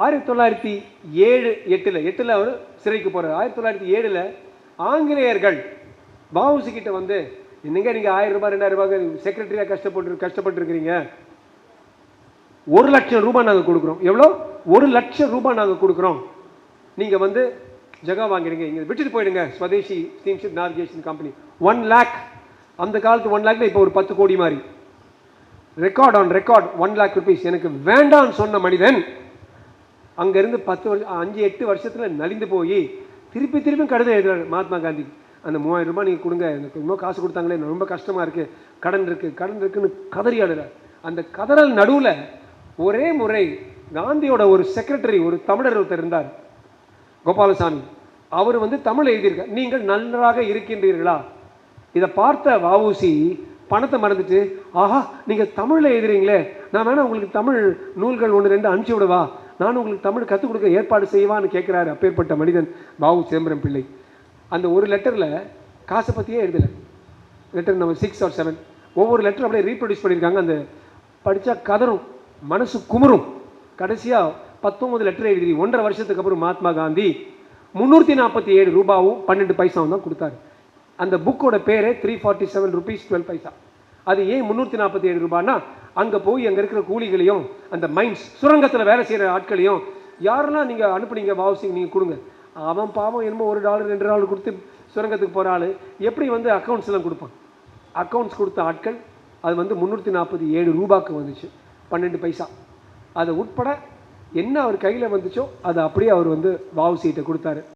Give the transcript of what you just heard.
1907 8 அவர் சிறைக்கு போகிறார். 1907 ஆங்கிலேயர்கள் வஉசி கிட்ட வந்து, என்னங்க நீங்கள் 1000 ரூபாய் 2000 ரூபாய் செக்ரட்டரியாக கஷ்டப்பட்டுருக்கிறீங்க, 1 லட்சம் ரூபாய் நாங்கள் கொடுக்குறோம். எவ்வளோ? 1 லட்சம் ரூபாய் நாங்கள் கொடுக்குறோம். நீங்கள் வந்து ஜகா வாங்கிறீங்க, இங்கே விட்டுட்டு போயிடுங்க. Swadeshi steamship navigation company 1 lakh. அந்த காலத்து 1 லேக்ல இப்போ ஒரு 10 கோடி மாதிரி. Record on record 1 lakh rupees. எனக்கு வேண்டான்னு சொன்ன மனிதன் அங்கேருந்து 5-8 வருஷத்தில் நலிந்து போய் திருப்பி கடிதம் எழுதுறாரு மகாத்மா காந்தி. அந்த 3000 ரூபாய் நீங்கள் கொடுங்க, எனக்கு இன்னும் காசு கொடுத்தாங்களே, ரொம்ப கஷ்டமாக இருக்குது, கடன் இருக்குன்னு கதறி ஆடுறார். அந்த கதறல் நடுவில் ஒரே முறை காந்தியோட ஒரு செக்ரட்டரி, ஒரு தமிழர் ஒருத்தர் இருந்தார், கோபாலசாமி. அவர் வந்து தமிழ் எழுதியிருக்கார். நீங்கள் நன்றாக இருக்கின்றீர்களா? இதை பார்த்த வஉசி பணத்தை மறந்துட்டு, ஆஹா நீங்கள் தமிழில் எழுதுறீங்களே, நான் வேணா உங்களுக்கு தமிழ் நூல்கள் 1-2 அனுப்பிச்சி விடவா, நான் உங்களுக்கு தமிழ் கற்றுக் கொடுக்க ஏற்பாடு செய்வான்னு கேட்குறாரு. அப்பேற்பட்ட மனிதன் வஉ சிதம்பரம் பிள்ளை. அந்த ஒரு லெட்டரில் காசை பற்றியே எழுதலை. Letter number 6 or 7. ஒவ்வொரு லெட்டரும் அப்படியே ரீப்ரொடியூஸ் பண்ணியிருக்காங்க. அந்த படித்தா கதறும், மனசு குமுறும். கடைசியாக 19 லெட்டர் எழுதி 1.5 வருஷத்துக்கு அப்புறம் மகாத்மா காந்தி 347 ரூபாவும் 12 பைசாவும் தான் கொடுத்தாரு. அந்த புக்கோட பேரே 347 rupees 12 paisa. அது ஏன் 347 ரூபான்னா, அங்கே போய் அங்கே இருக்கிற கூலிகளையும் அந்த மைன்ஸ் சுரங்கத்தில் வேலை செய்கிற ஆட்களையும் யாரெல்லாம் நீங்கள் அனுப்புனீங்க வஉசி நீங்கள் கொடுங்க. அவன் பாவம் என்னமோ $1 $2 கொடுத்து சுரங்கத்துக்கு போகிற ஆள் எப்படி வந்து அக்கௌண்ட்ஸ் எல்லாம் கொடுப்பான். அக்கௌண்ட்ஸ் கொடுத்த ஆட்கள் அது வந்து 347 ரூபாய்க்கு வந்துச்சு 12 பைசா. அதை உட்பட என்ன அவர் கையில் வந்துச்சோ அதை அப்படியே அவர் வந்து வஉசிகிட்ட கொடுத்தாரு.